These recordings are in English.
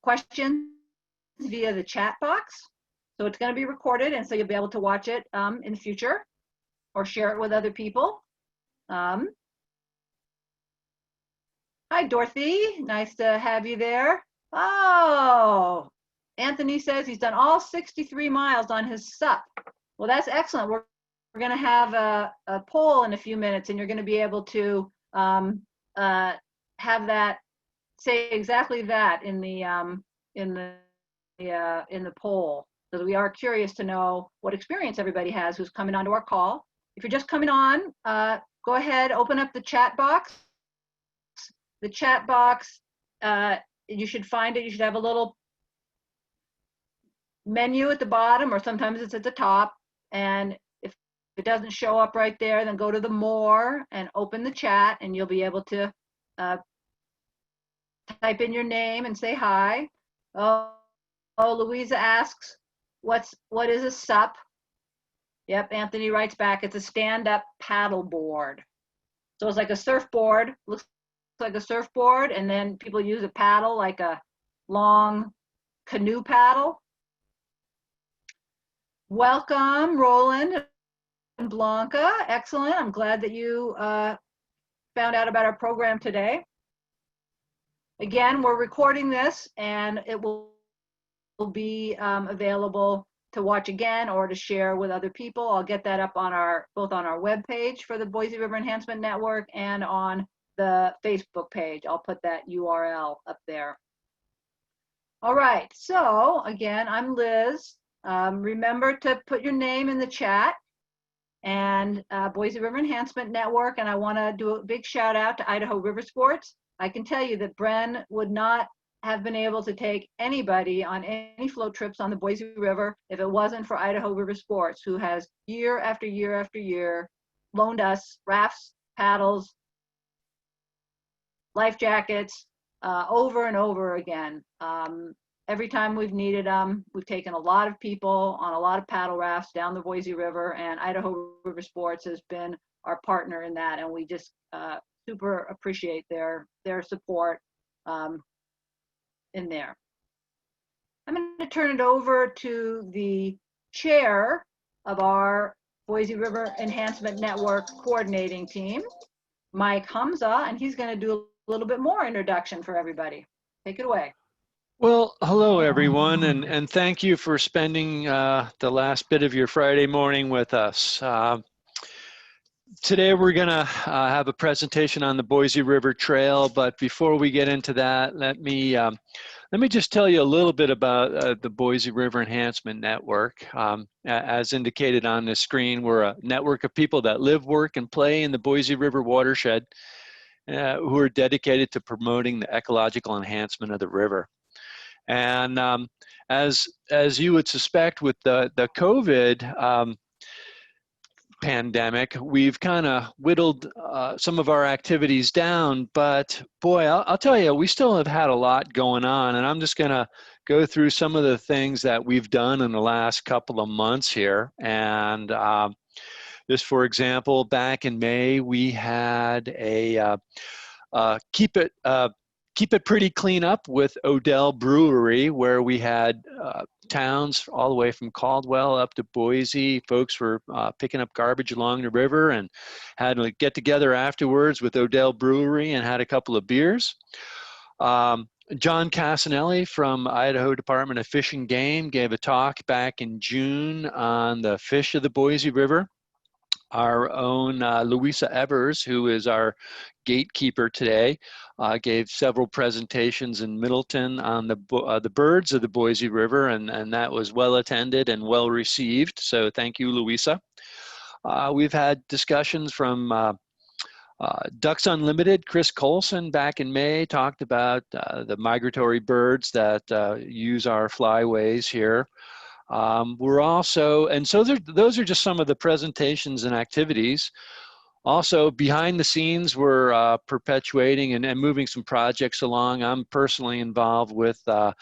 questions via the chat box. So it's going to be recorded, and so you'll be able to watch it in the future or share it with other people. Hi, Dorothy. Nice to have you there. Oh, Anthony says he's done all 63 miles on his SUP. Well, that's excellent. We're going to have a poll in a few minutes, and you're going to be able to have that, say exactly that in the poll, because we are curious to know what experience everybody has who's coming onto our call. If you're just coming on, go ahead, open up the chat box. The chat box, you should find it. You should have a little menu at the bottom, or sometimes it's at the top. And if it doesn't show up right there, then go to the more and open the chat, and you'll be able to type in your name and say hi. Oh, Louisa asks, what is a SUP? Yep, Anthony writes back, it's a stand-up paddle board. So it's like a surfboard, looks like a surfboard, and then people use a paddle like a long canoe paddle. Welcome, Roland and Blanca. Excellent. I'm glad that you found out about our program today. Again, we're recording this, and it will be available to watch again or to share with other people. I'll get that up on both on our webpage for the Boise River Enhancement Network and on the Facebook page. I'll put that URL up there. All right, so again, I'm Liz. Remember to put your name in the chat, and Boise River Enhancement Network, and I want to do a big shout out to Idaho River Sports. I can tell you that Bren would not have been able to take anybody on any float trips on the Boise River if it wasn't for Idaho River Sports, who has year after year after year loaned us rafts, paddles, life jackets over and over again. Every time we've needed them, we've taken a lot of people on a lot of paddle rafts down the Boise River, and Idaho River Sports has been our partner in that, and we just super appreciate their support in there. I'm going to turn it over to the chair of our Boise River Enhancement Network coordinating team, Mike Hamza, and he's going to do a little bit more introduction for everybody. Take it away. Well, hello everyone, and thank you for spending the last bit of your Friday morning with us. Today we're going to have a presentation on the Boise River Trail, but before we get into that, let me just tell you a little bit about the Boise River Enhancement Network. As indicated on the screen, we're a network of people that live, work, and play in the Boise River watershed who are dedicated to promoting the ecological enhancement of the river. And as you would suspect with the COVID pandemic, we've kind of whittled some of our activities down, but boy, I'll tell you, we still have had a lot going on, and I'm just going to go through some of the things that we've done in the last couple of months here. And just for example, back in May, we had a Keep It Pretty Clean Up with Odell Brewery, where we had towns all the way from Caldwell up to Boise. Folks were picking up garbage along the river and had to get together afterwards with Odell Brewery and had a couple of beers. John Casanelli from Idaho Department of Fish and Game gave a talk back in June on the fish of the Boise River. Our own Louisa Evers, who is our gatekeeper today, gave several presentations in Middleton on the birds of the Boise River, and that was well attended and well received. So thank you, Louisa. We've had discussions from Ducks Unlimited. Chris Colson back in May talked about the migratory birds that use our flyways here. We're also, and so those are just some of the presentations and activities. Also, behind the scenes, we're perpetuating and moving some projects along. I'm personally involved with the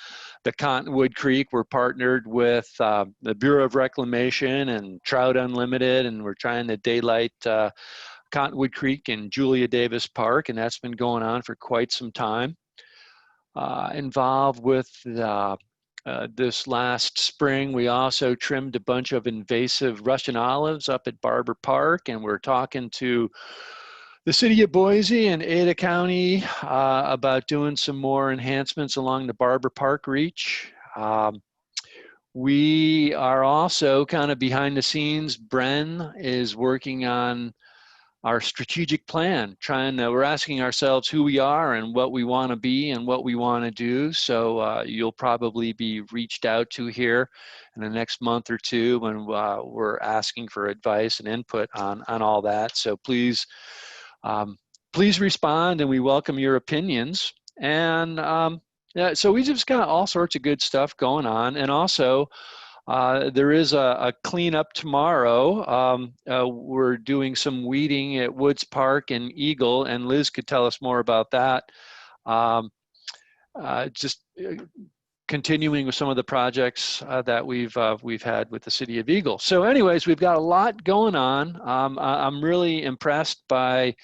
Cottonwood Creek. We're partnered with the Bureau of Reclamation and Trout Unlimited, and we're trying to daylight Cottonwood Creek and Julia Davis Park, and that's been going on for quite some time. involved with this last spring. We also trimmed a bunch of invasive Russian olives up at Barber Park, and we're talking to the city of Boise and Ada County about doing some more enhancements along the Barber Park reach. We are also kind of behind the scenes. Bren is working on our strategic plan, we're asking ourselves who we are and what we want to be and what we want to do. So you'll probably be reached out to here in the next month or two when we're asking for advice and input on all that. So please, please respond, and we welcome your opinions. And yeah, so we just got all sorts of good stuff going on. And also, there is a cleanup tomorrow. We're doing some weeding at Woods Park and Eagle, and Liz could tell us more about that. Just continuing with some of the projects that we've had with the city of Eagle. So anyways, we've got a lot going on. I'm really impressed by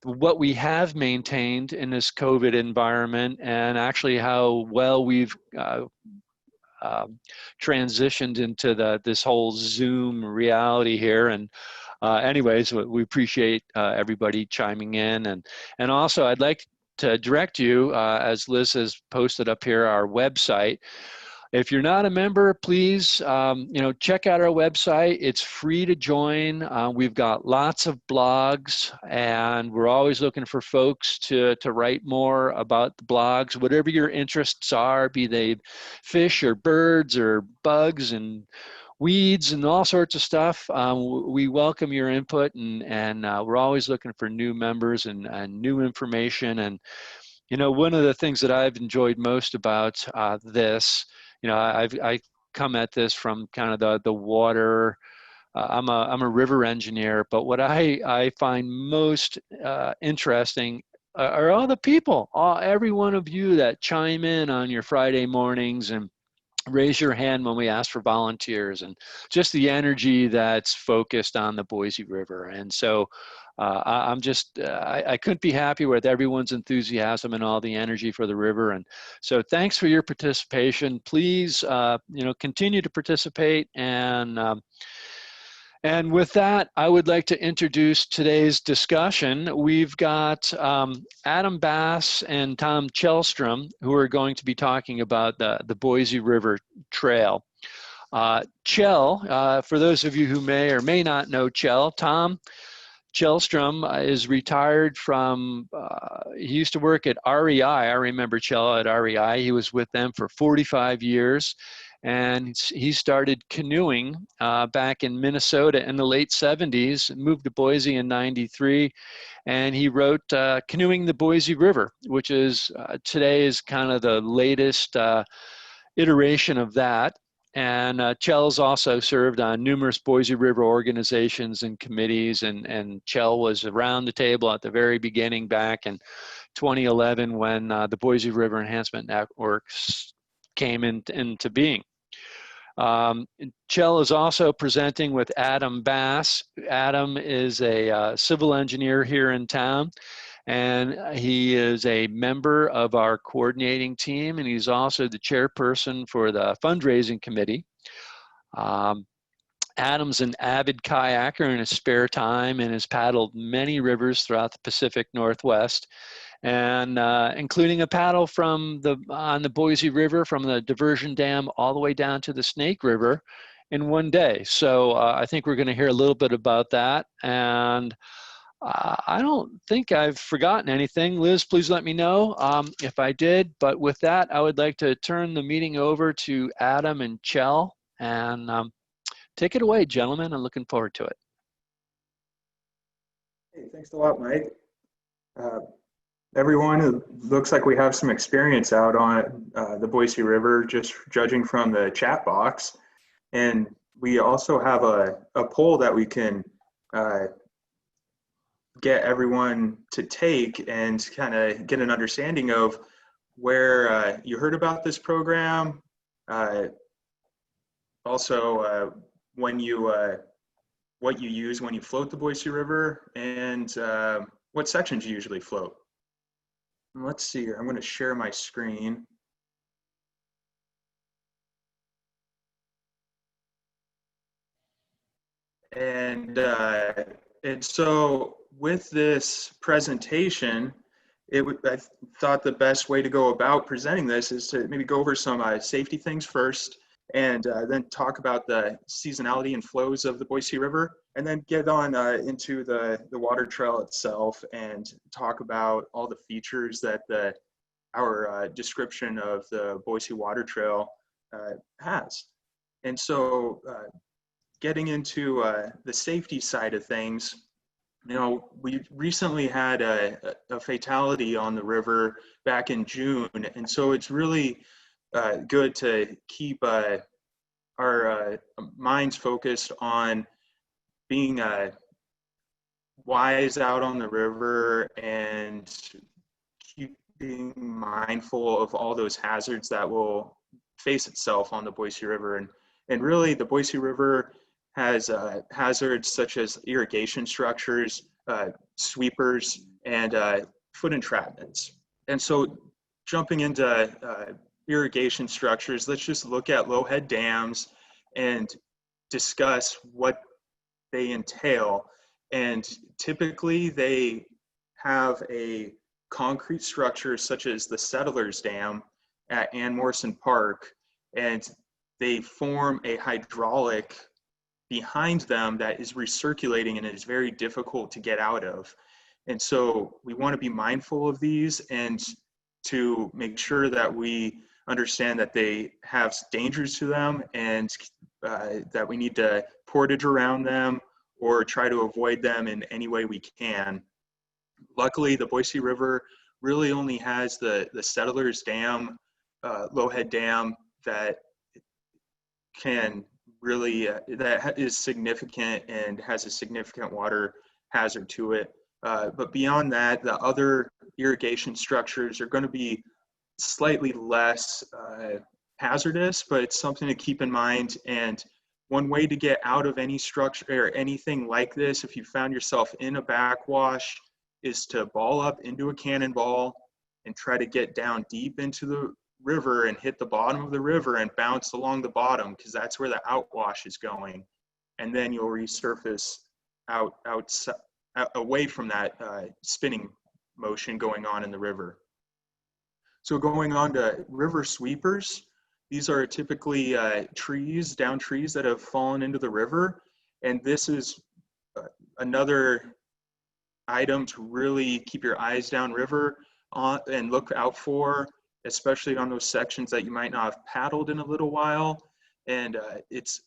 what we have maintained in this COVID environment, and actually how well we've transitioned into this whole Zoom reality here. And anyways, we appreciate everybody chiming in. And also, I'd like to direct you, as Liz has posted up here, our website. If you're not a member, please, check out our website. It's free to join. We've got lots of blogs, and we're always looking for folks to write more about the blogs, whatever your interests are, be they fish or birds or bugs and weeds and all sorts of stuff. We welcome your input, and we're always looking for new members and new information. And, one of the things that I've enjoyed most about this, I come at this from kind of the water. I'm a river engineer, but what I find most interesting are all the people, every one of you that chime in on your Friday mornings and raise your hand when we ask for volunteers, and just the energy that's focused on the Boise River. And so I couldn't be happier with everyone's enthusiasm and all the energy for the river. And so thanks for your participation. Please, continue to participate. And with that, I would like to introduce today's discussion. We've got Adam Bass and Tom Chelstrom, who are going to be talking about the Boise River Trail. Chel, for those of you who may or may not know Chel, Tom Chelstrom is retired from, he used to work at REI. I remember Chel at REI. He was with them for 45 years. And he started canoeing back in Minnesota in the late 70s, moved to Boise in 93, and he wrote Canoeing the Boise River, which is today is kind of the latest iteration of that. And Chel's also served on numerous Boise River organizations and committees, and Chel was around the table at the very beginning back in 2011 when the Boise River Enhancement Network came into being. Chel is also presenting with Adam Bass. Adam is a civil engineer here in town, and he is a member of our coordinating team, and he's also the chairperson for the fundraising committee. Adam's an avid kayaker in his spare time and has paddled many rivers throughout the Pacific Northwest, and including a paddle on the Boise River from the diversion dam all the way down to the Snake River in one day. So I think we're going to hear a little bit about that. And I don't think I've forgotten anything. Liz, please let me know if I did. But with that, I would like to turn the meeting over to Adam and Chel. And take it away, gentlemen. I'm looking forward to it. Hey, thanks a lot, Mike. Everyone, it looks like we have some experience out on the Boise River, just judging from the chat box. And we also have a poll that we can get everyone to take and kind of get an understanding of where you heard about this program. Also, when you what you use when you float the Boise River, and what sections you usually float. let's see here. I'm going to share my screen. And so with this presentation, I thought the best way to go about presenting this is to maybe go over some safety things first, and then talk about the seasonality and flows of the Boise River, and then get on into the water trail itself and talk about all the features that our description of the Boise Water Trail has. And so getting into the safety side of things, you know, we recently had a fatality on the river back in June, and so it's really good to keep our minds focused on being wise out on the river and keeping mindful of all those hazards that will face itself on the Boise River. And really, the Boise River has hazards such as irrigation structures, sweepers, and foot entrapments. And so jumping into irrigation structures, let's just look at low head dams and discuss what they entail. And typically they have a concrete structure such as the Settlers Dam at Ann Morrison Park, and they form a hydraulic behind them that is recirculating and it is very difficult to get out of. And so we want to be mindful of these and to make sure that we understand that they have dangers to them, and that we need to portage around them or try to avoid them in any way we can. Luckily, the Boise River really only has the Settlers Dam, low head dam, that can really, that is significant and has a significant water hazard to it. But beyond that, the other irrigation structures are going to be slightly less hazardous, but it's something to keep in mind. And one way to get out of any structure or anything like this, if you found yourself in a backwash, is to ball up into a cannonball and try to get down deep into the river and hit the bottom of the river and bounce along the bottom, because that's where the outwash is going. And then you'll resurface away from that spinning motion going on in the river. So going on to river sweepers, these are typically down trees that have fallen into the river. And this is another item to really keep your eyes downriver on and look out for, especially on those sections that you might not have paddled in a little while. And it's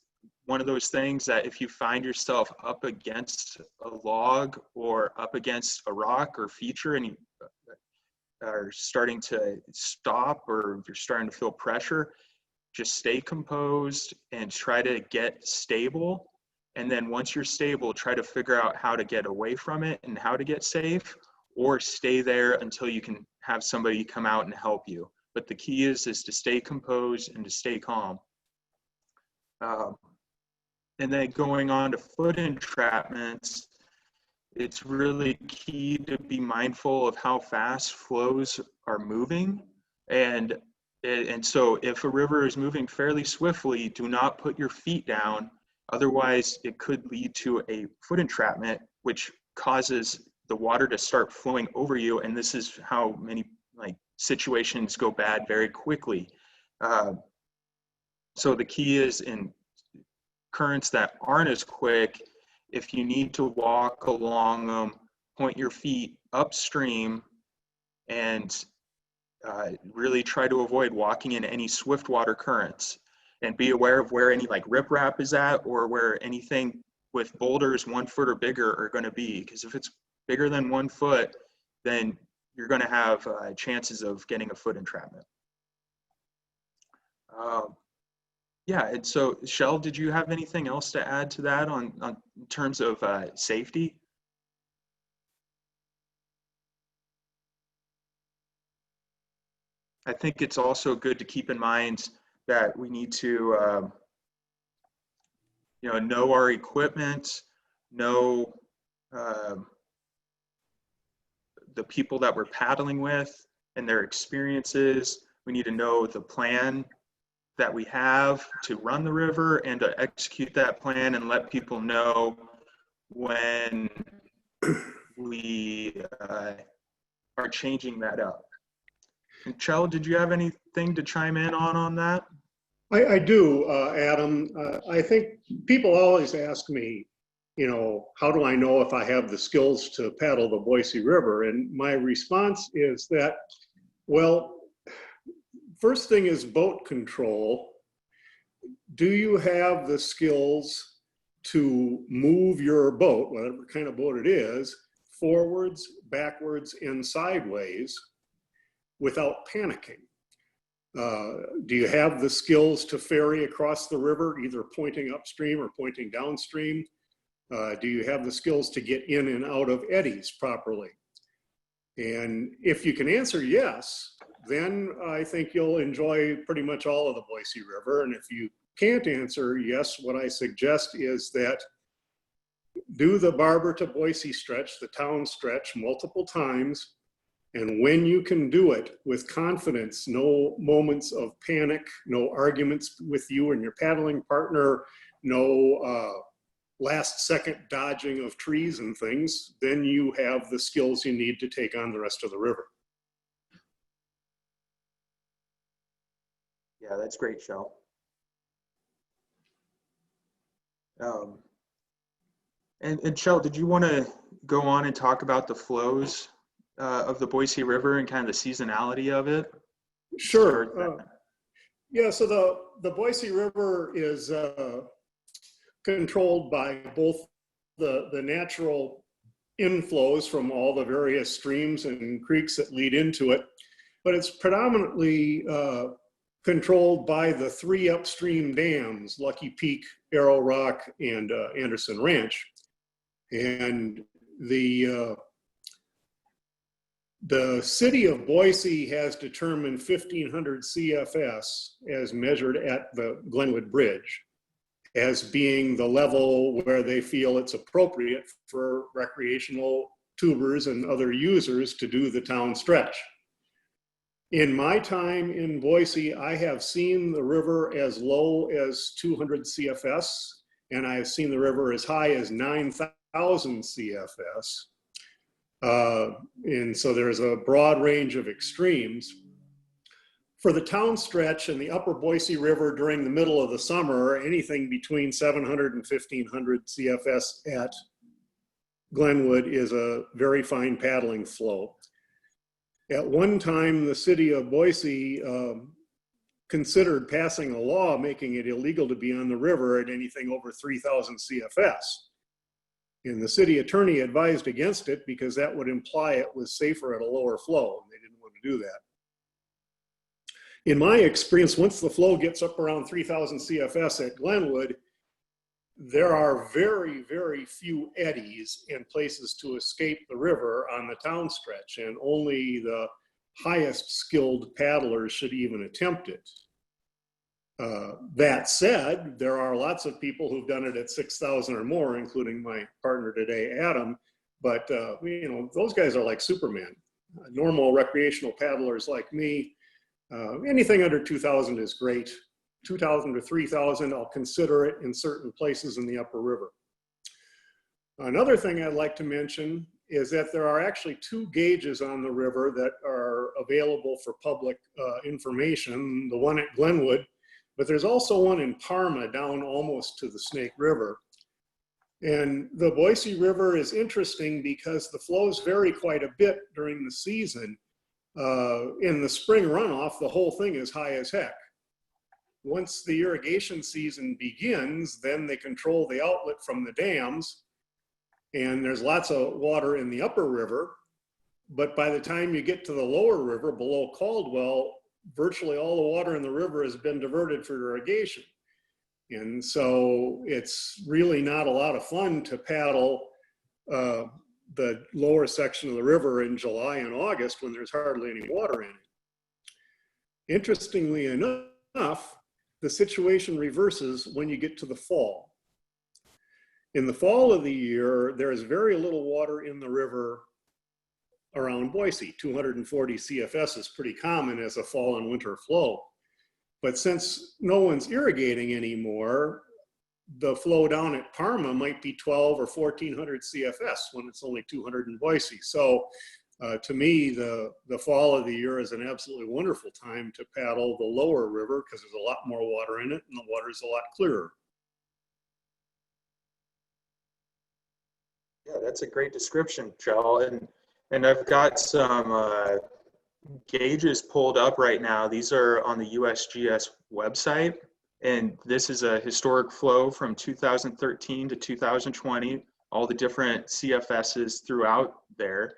one of those things that if you find yourself up against a log or up against a rock or feature and you are starting to stop, or you're starting to feel pressure, just stay composed and try to get stable. And then once you're stable, try to figure out how to get away from it and how to get safe, or stay there until you can have somebody come out and help you. But the key is to stay composed and to stay calm. And then going on to foot entrapments, it's really key to be mindful of how fast flows are moving. And so if a river is moving fairly swiftly, do not put your feet down. Otherwise, it could lead to a foot entrapment, which causes the water to start flowing over you. And this is how many situations go bad very quickly. So the key is in currents that aren't as quick, if you need to walk along them, point your feet upstream and really try to avoid walking in any swift water currents, and be aware of where any riprap is at, or where anything with boulders 1 foot or bigger are going to be. Because if it's bigger than 1 foot, then you're going to have chances of getting a foot entrapment. Yeah, and so Chel, did you have anything else to add to that on in terms of safety? I think it's also good to keep in mind that we need to know our equipment, know the people that we're paddling with, and their experiences. We need to know the plan that we have to run the river and to execute that plan and let people know when we are changing that up. And Chel, did you have anything to chime in on that? I do, Adam. I think people always ask me, how do I know if I have the skills to paddle the Boise River? And my response is that, well, first thing is boat control. Do you have the skills to move your boat, whatever kind of boat it is, forwards, backwards, and sideways without panicking? Do you have the skills to ferry across the river, either pointing upstream or pointing downstream? Do you have the skills to get in and out of eddies properly? And if you can answer yes, then I think you'll enjoy pretty much all of the Boise River. And if you can't answer yes, what I suggest is that do the Barber to Boise stretch, the town stretch, multiple times. And when you can do it with confidence, no moments of panic, no arguments with you and your paddling partner, no last second dodging of trees and things, then you have the skills you need to take on the rest of the river. Yeah, that's great, Chel. And Chel, did you want to go on and talk about the flows of the Boise River and kind of the seasonality of it? Sure. Yeah, so the Boise River is controlled by both the natural inflows from all the various streams and creeks that lead into it, but it's predominantly controlled by the three upstream dams, Lucky Peak, Arrow Rock, and Anderson Ranch. And the city of Boise has determined 1,500 CFS as measured at the Glenwood Bridge as being the level where they feel it's appropriate for recreational tubers and other users to do the town stretch. In my time in Boise, I have seen the river as low as 200 CFS, and I have seen the river as high as 9,000 CFS. And so there's a broad range of extremes. For the town stretch and the upper Boise River during the middle of the summer, anything between 700 and 1,500 CFS at Glenwood is a very fine paddling flow. At one time, the city of Boise considered passing a law making it illegal to be on the river at anything over 3,000 CFS. And the city attorney advised against it because that would imply it was safer at a lower flow, and they didn't want to do that. In my experience, once the flow gets up around 3,000 CFS at Glenwood, there are very, very few eddies and places to escape the river on the town stretch, and only the highest skilled paddlers should even attempt it. That said, there are lots of people who've done it at 6,000 or more, including my partner today, Adam, but those guys are like Superman. Normal recreational paddlers like me, anything under 2,000 is great. 2,000 to 3,000, I'll consider it in certain places in the upper river. Another thing I'd like to mention is that there are actually two gauges on the river that are available for public information, the one at Glenwood, but there's also one in Parma down almost to the Snake River. And the Boise River is interesting because the flows vary quite a bit during the season. In the spring runoff, the whole thing is high as heck. Once the irrigation season begins, then they control the outlet from the dams, and there's lots of water in the upper river. But by the time you get to the lower river below Caldwell, virtually all the water in the river has been diverted for irrigation. And so it's really not a lot of fun to paddle the lower section of the river in July and August when there's hardly any water in it. Interestingly enough, the situation reverses when you get to the fall. In the fall of the year, there is very little water in the river around Boise. 240 CFS is pretty common as a fall and winter flow. But since no one's irrigating anymore, the flow down at Parma might be 12 or 1400 CFS when it's only 200 in Boise. So to me, the fall of the year is an absolutely wonderful time to paddle the lower river because there's a lot more water in it and the water is a lot clearer. Yeah, that's a great description, Chel. And I've got some gauges pulled up right now. These are on the USGS website. And this is a historic flow from 2013 to 2020, all the different CFSs throughout there.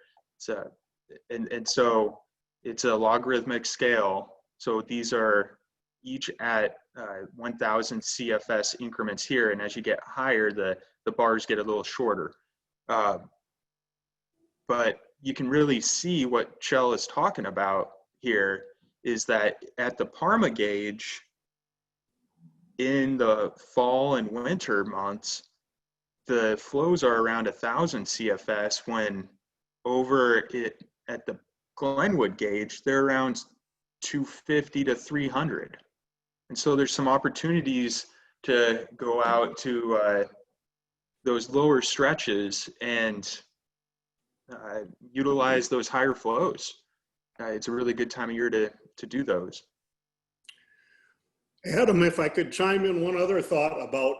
And so it's a logarithmic scale. So these are each at 1,000 CFS increments here. And as you get higher, the bars get a little shorter. But you can really see what Chel is talking about here is that at the Parma gauge, in the fall and winter months, the flows are around 1,000 CFS when over it at the Glenwood gauge, they're around 250 to 300. And so there's some opportunities to go out to those lower stretches and utilize those higher flows. It's a really good time of year to do those. Adam, if I could chime in one other thought about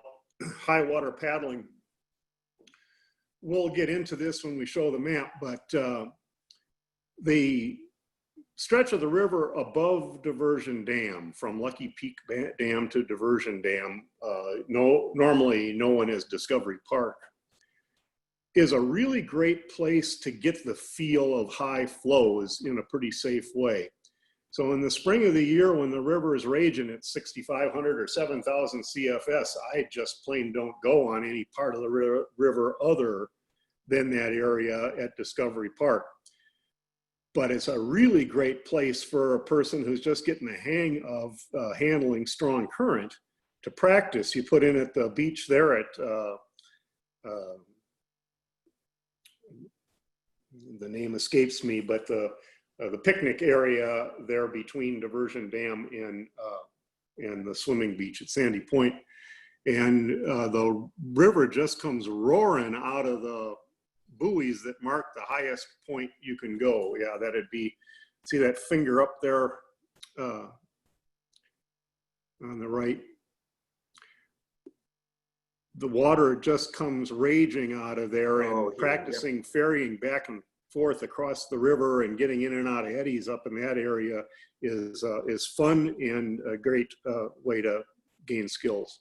high water paddling. We'll get into this when we show the map, but the stretch of the river above Diversion Dam, from Lucky Peak Dam to Diversion Dam, normally known as Discovery Park, is a really great place to get the feel of high flows in a pretty safe way. So in the spring of the year when the river is raging at 6,500 or 7,000 CFS, I just plain don't go on any part of the river other than that area at Discovery Park. But it's a really great place for a person who's just getting the hang of handling strong current to practice. You put in at the beach there at, the name escapes me, but the picnic area there between Diversion Dam and the swimming beach at Sandy Point. And the river just comes roaring out of the buoys that mark the highest point you can go. Yeah, that'd be, see that finger up there on the right? The water just comes raging out of there, and practicing ferrying back and forth across the river and getting in and out of eddies up in that area is fun and a great way to gain skills.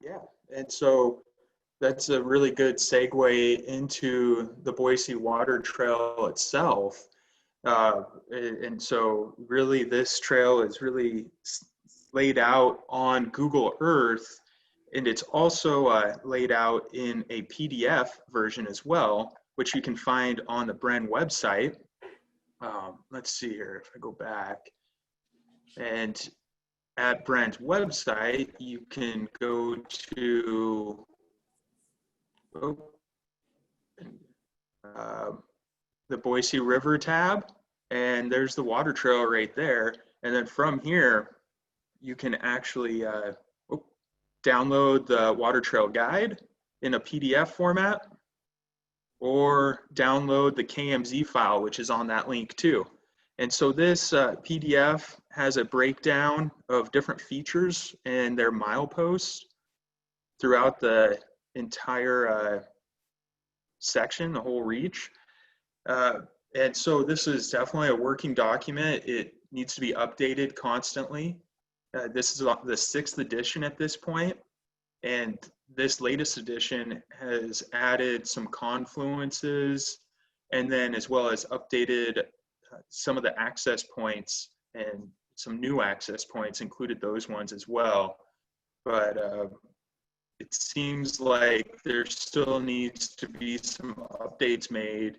Yeah, and so that's a really good segue into the Boise Water Trail itself. And so really this trail is really laid out on Google Earth, and it's also laid out in a PDF version as well, which you can find on the Bren website. Let's see here, if I go back. And at Bren's website, you can go to the Boise River tab, and there's the water trail right there. And then from here, you can actually download the water trail guide in a PDF format, or download the KMZ file, which is on that link too. And so this PDF has a breakdown of different features and their mileposts throughout the entire section, the whole reach. And so this is definitely a working document. It needs to be updated constantly. This is the 6th edition at this point, and this latest edition has added some confluences, and then as well as updated some of the access points, and some new access points, included those ones as well. But it seems like there still needs to be some updates made,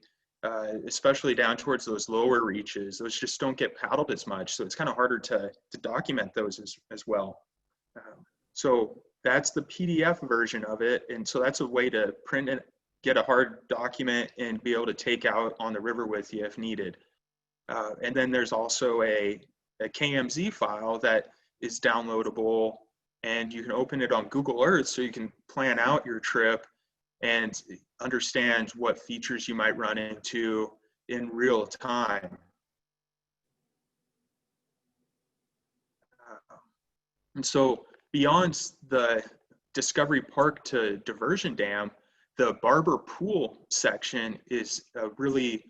especially down towards those lower reaches. Those just don't get paddled as much, so it's kind of harder to document those as well. So that's the PDF version of it, and so that's a way to print get a hard document and be able to take out on the river with you if needed. And then there's also a KMZ file that is downloadable, and you can open it on Google Earth so you can plan out your trip and understand what features you might run into in real time. And so beyond the Discovery Park to Diversion Dam, the Barber Pool section is a really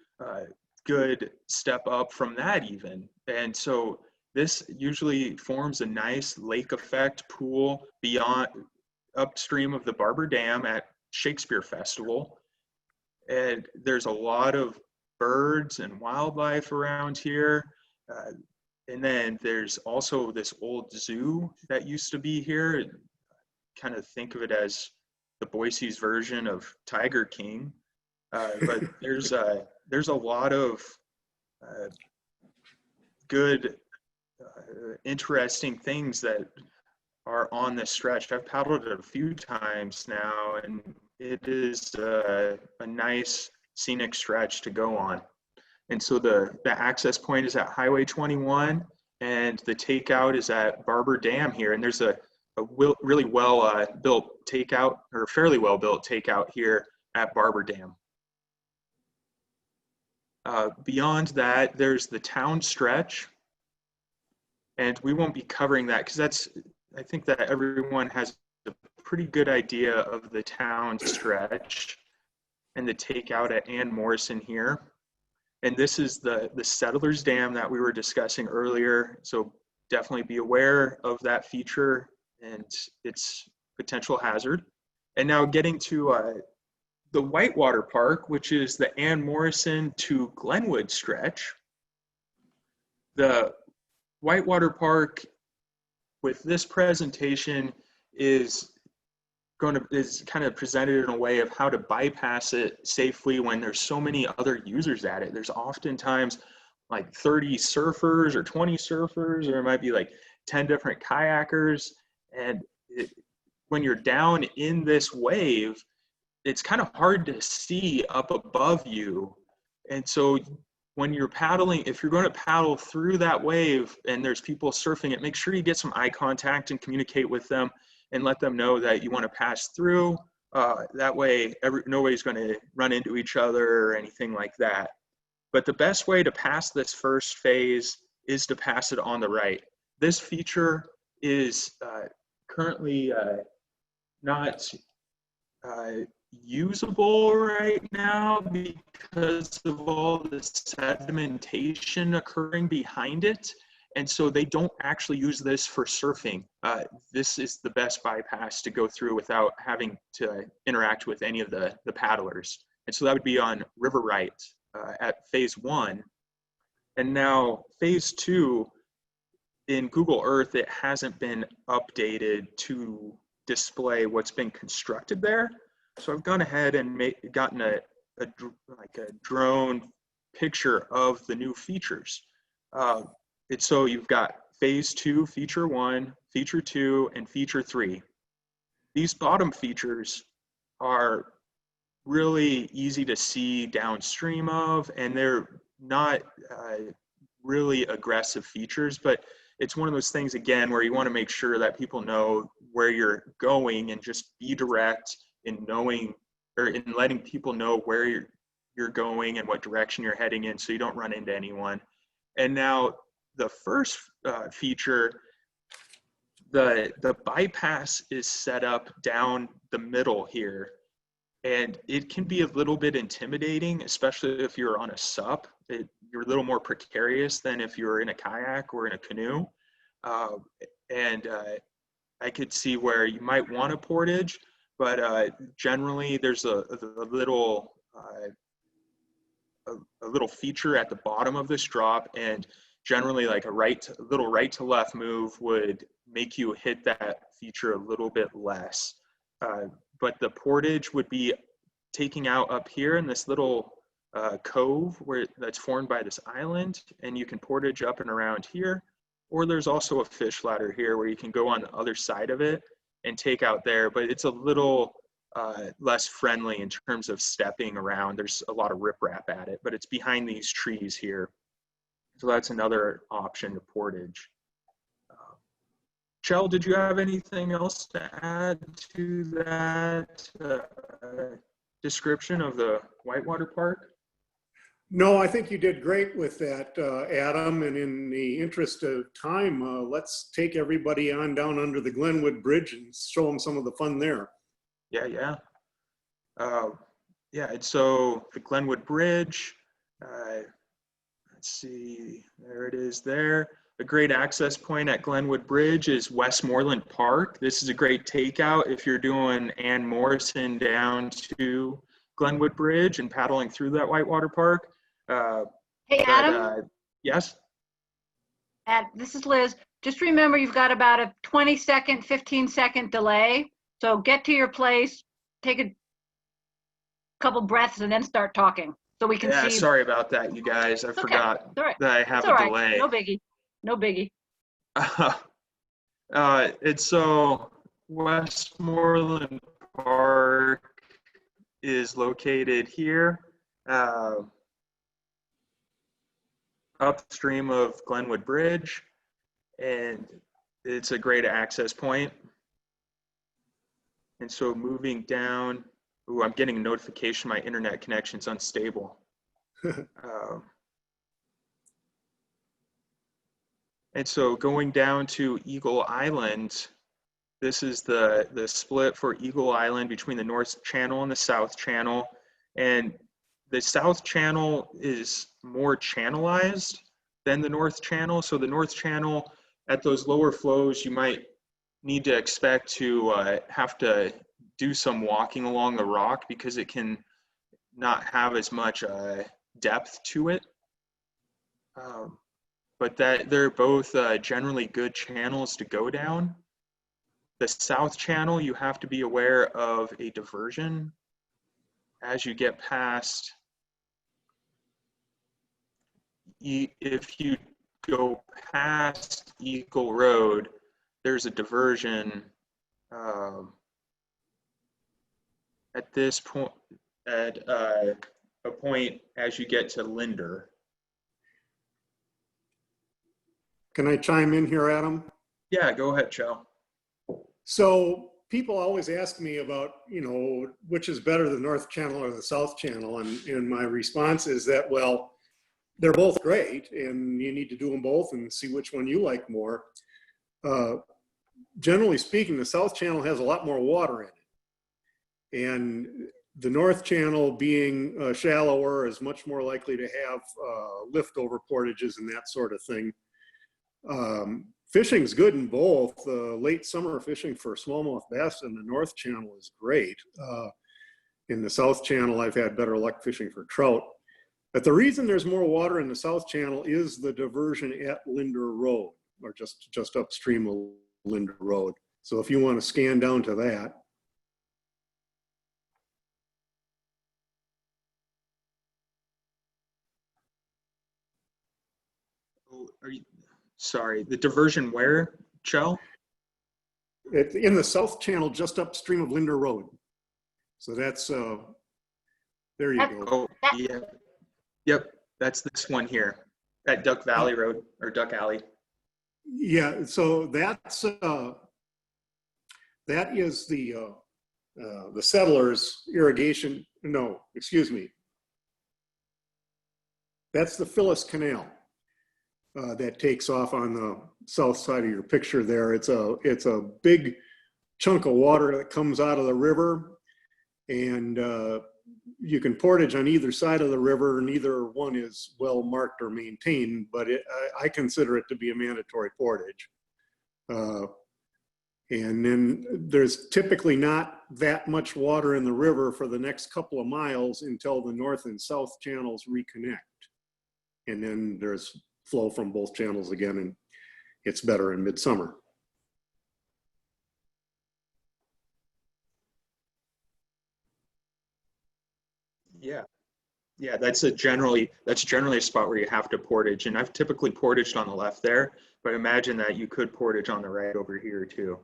good step up from that even. And so this usually forms a nice lake effect pool beyond upstream of the Barber Dam at Shakespeare Festival. And there's a lot of birds and wildlife around here. And then there's also this old zoo that used to be here. Kind of think of it as the Boise's version of Tiger King. But there's a lot of good, interesting things that are on this stretch. I've paddled it a few times now, and it is a nice scenic stretch to go on. And so the access point is at Highway 21, and the takeout is at Barber Dam here. And there's a really well built takeout, or fairly well built takeout here at Barber Dam. Beyond that, there's the town stretch, and we won't be covering that because I think that everyone has a pretty good idea of the town stretch and the takeout at Ann Morrison here. And this is the Settlers Dam that we were discussing earlier. So definitely be aware of that feature and its potential hazard. And now getting to the Whitewater Park, which is the Ann Morrison to Glenwood stretch. The Whitewater Park with this presentation is kind of presented in a way of how to bypass it safely when there's so many other users at it. There's oftentimes like 30 surfers or 20 surfers, or it might be like 10 different kayakers. And when you're down in this wave, it's kind of hard to see up above you. And so when you're paddling, if you're going to paddle through that wave and there's people surfing it, make sure you get some eye contact and communicate with them and let them know that you want to pass through. That way, nobody's going to run into each other or anything like that. But the best way to pass this first phase is to pass it on the right. This feature is currently not usable right now because of all the sedimentation occurring behind it. And so they don't actually use this for surfing. This is the best bypass to go through without having to interact with any of the paddlers. And so that would be on River Right at phase 1. And now phase 2, in Google Earth, it hasn't been updated to display what's been constructed there. So I've gone ahead and gotten a drone picture of the new features. So you've got phase 2, feature 1, feature 2, and feature 3. These bottom features are really easy to see downstream of, and they're not really aggressive features, but it's one of those things, again, where you want to make sure that people know where you're going and just be direct in knowing, or in letting people know where you're going and what direction you're heading in so you don't run into anyone. And now the first feature, the bypass is set up down the middle here. And it can be a little bit intimidating, especially if you're on a sup. You're a little more precarious than if you're in a kayak or in a canoe. I could see where you might want a portage, but generally there's a little feature at the bottom of this drop, and generally like a little right to left move would make you hit that feature a little bit less. But the portage would be taking out up here in this little cove that's formed by this island, and you can portage up and around here. Or there's also a fish ladder here where you can go on the other side of it and take out there, but it's a little less friendly in terms of stepping around. There's a lot of riprap at it, but it's behind these trees here. So that's another option to portage. Chel, did you have anything else to add to that description of the Whitewater Park? No, I think you did great with that, Adam. And in the interest of time, let's take everybody on down under the Glenwood Bridge and show them some of the fun there. Yeah. Yeah, and so the Glenwood Bridge, let's see, there it is there. A great access point at Glenwood Bridge is Westmoreland Park. This is a great takeout if you're doing Ann Morrison down to Glenwood Bridge and paddling through that Whitewater Park. Hey, Adam? Yes? This is Liz. Just remember you've got about a 20-second, 15-second delay. So get to your place, take a couple breaths, and then start talking so we can see. Yeah, sorry about that, you guys. I forgot right. that I have It's a delay. No biggie. No biggie. It's so Westmoreland Park is located here, upstream of Glenwood Bridge, and it's a great access point. And so moving down, ooh, I'm getting a notification my internet connection's unstable. And so going down to Eagle Island, this is the split for Eagle Island between the North Channel and the South Channel. And the South Channel is more channelized than the North Channel. So the North Channel, at those lower flows, you might need to expect to have to do some walking along the rock because it can not have as much depth to it. But that they're both generally good channels to go down. The South Channel, you have to be aware of a diversion as you get past. If you go past Eagle Road, there's a diversion at this point, at a point as you get to Linder. Can I chime in here, Adam? Yeah, go ahead, Chel. So people always ask me about, which is better, the North Channel or the South Channel? And my response is that, well, they're both great and you need to do them both and see which one you like more. Generally speaking, the South Channel has a lot more water in it. And the North Channel being shallower is much more likely to have liftover portages and that sort of thing. Fishing's good in both. Late summer fishing for smallmouth bass in the North Channel is great. In the South Channel, I've had better luck fishing for trout. But the reason there's more water in the South Channel is the diversion at Linder Road, or just upstream of Linder Road. So if you want to scan down to that. Sorry, the diversion where, Chel? In the South Channel, just upstream of Linder Road. So that's, there you go. Oh, yeah. Yep, that's this one here at Duck Valley Road, or Duck Alley. Yeah, so that is the settlers irrigation, no, excuse me. That's the Phyllis Canal. That takes off on the south side of your picture there. It's a big chunk of water that comes out of the river, and you can portage on either side of the river. Neither one is well marked or maintained, but I consider it to be a mandatory portage. And then there's typically not that much water in the river for the next couple of miles until the north and south channels reconnect. And then there's flow from both channels again, and it's better in midsummer. Yeah, that's generally a spot where you have to portage, and I've typically portaged on the left there, but imagine that you could portage on the right over here too.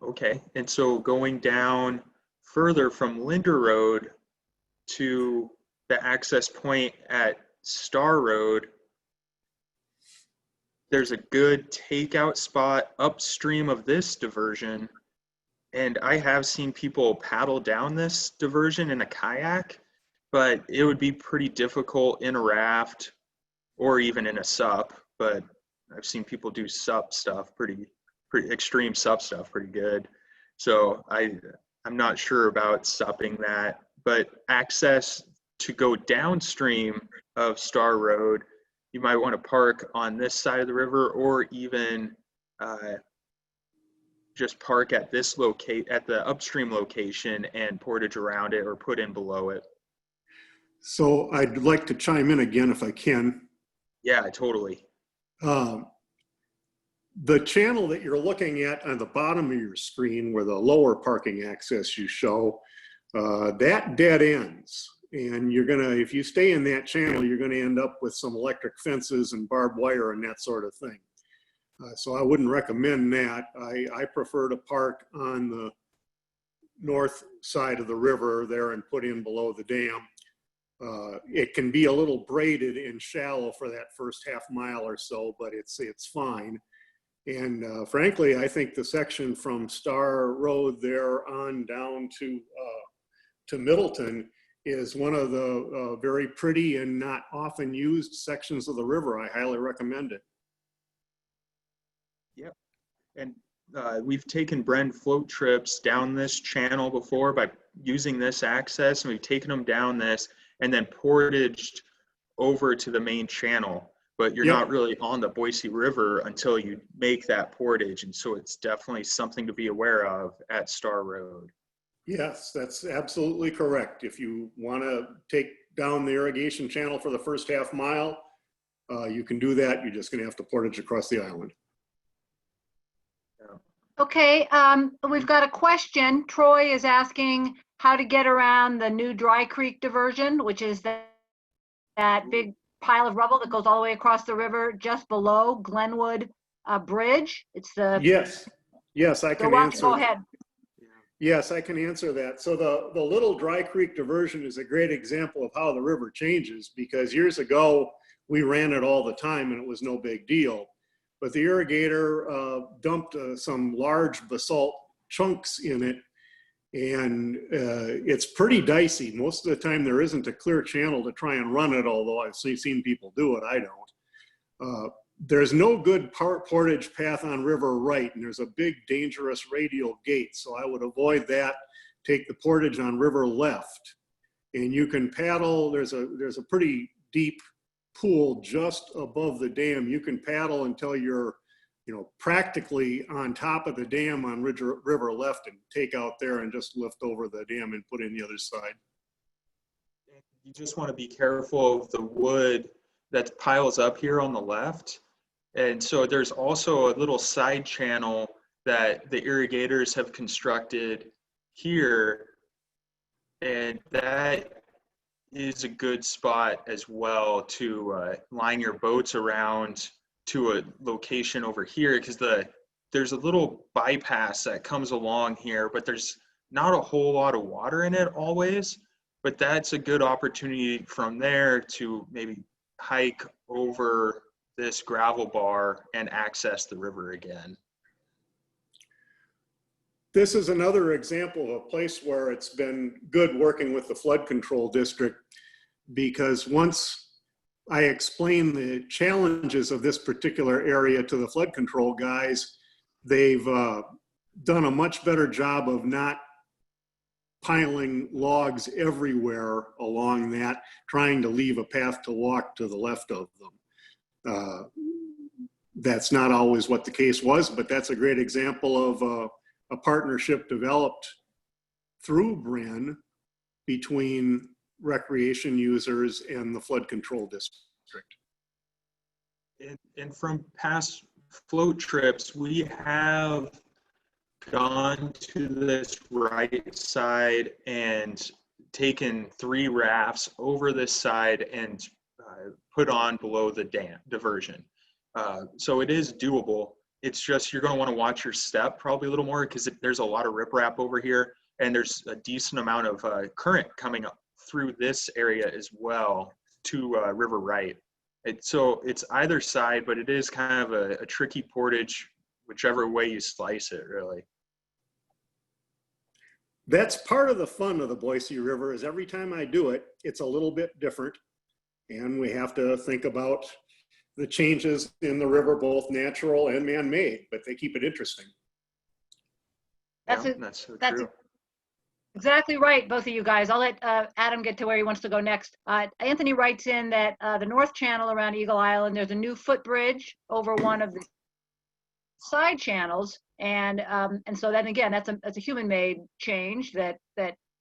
Okay, and so going down further from Linder Road to the access point at Star Road, there's a good takeout spot upstream of this diversion. And I have seen people paddle down this diversion in a kayak, but it would be pretty difficult in a raft or even in a sup. But I've seen people do sup stuff, pretty extreme sup stuff, pretty good. So I'm not sure about supping that, but access to go downstream of Star Road, you might want to park on this side of the river, or even just park at this at the upstream location and portage around it or put in below it. So I'd like to chime in again if I can. Yeah, totally. The channel that you're looking at on the bottom of your screen, where the lower parking access you show, that dead ends. And you're gonna, if you stay in that channel, you're gonna end up with some electric fences and barbed wire and that sort of thing. So I wouldn't recommend that. I prefer to park on the north side of the river there and put in below the dam. It can be a little braided and shallow for that first half mile or so, but it's fine. And frankly, I think the section from Star Road there on down to Middleton is one of the very pretty and not often used sections of the river. I highly recommend it. Yep. And we've taken Bren float trips down this channel before by using this access, and we've taken them down this and then portaged over to the main channel. But you're not really on the Boise River until you make that portage. And so it's definitely something to be aware of at Star Road. Yes, that's absolutely correct. If you want to take down the irrigation channel for the first half mile, you can do that. You're just going to have to portage across the island. Okay, we've got a question. Troy is asking how to get around the new Dry Creek diversion, which is that big pile of rubble that goes all the way across the river just below Glenwood Bridge. It's the yes, I can answer. Go ahead. Yes, I can answer that. So the little Dry Creek diversion is a great example of how the river changes, because years ago we ran it all the time and it was no big deal. But the irrigator dumped some large basalt chunks in it, and it's pretty dicey. Most of the time there isn't a clear channel to try and run it, although I've seen people do it. I don't. There's no good portage path on River Right, and there's a big dangerous radial gate, so I would avoid that. Take the portage on River Left, and you can paddle. There's a pretty deep pool just above the dam. You can paddle until you're practically on top of the dam on River Left, and take out there and just lift over the dam and put in the other side. You just want to be careful of the wood that piles up here on the left. And so there's also a little side channel that the irrigators have constructed here, and that is a good spot as well to line your boats around to a location over here, because there's a little bypass that comes along here, but there's not a whole lot of water in it always. But that's a good opportunity from there to maybe hike over this gravel bar and access the river again. This is another example of a place where it's been good working with the flood control district, because once I explain the challenges of this particular area to the flood control guys, they've done a much better job of not piling logs everywhere along that, trying to leave a path to walk to the left of them. That's not always what the case was, but that's a great example of a partnership developed through Bren between recreation users and the flood control district. And from past float trips, we have gone to this right side and taken 3 rafts over this side and put on below the dam diversion. So it is doable. it's just, you're going to want to watch your step probably a little more, because there's a lot of riprap over here, and there's a decent amount of current coming up through this area as well to River Right. So it's either side, but it is kind of a tricky portage, whichever way you slice it, really. That's part of the fun of the Boise River, is every time I do it, it's a little bit different. And we have to think about the changes in the river, both natural and man-made, but they keep it interesting. That's so that's true. exactly right, both of you guys. I'll let Adam get to where he wants to go next. Anthony writes in that the North Channel around Eagle Island, there's a new footbridge over one of the side channels, and so then again, that's a human-made change that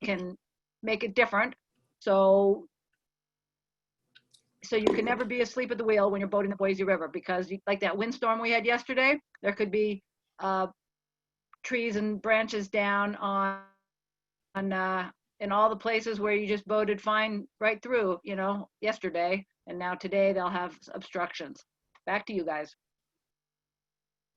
can make it different. So you can never be asleep at the wheel when you're boating the Boise River, because like that windstorm we had yesterday, there could be trees and branches down on in all the places where you just boated fine right through, yesterday, and now today they'll have obstructions. Back to you guys.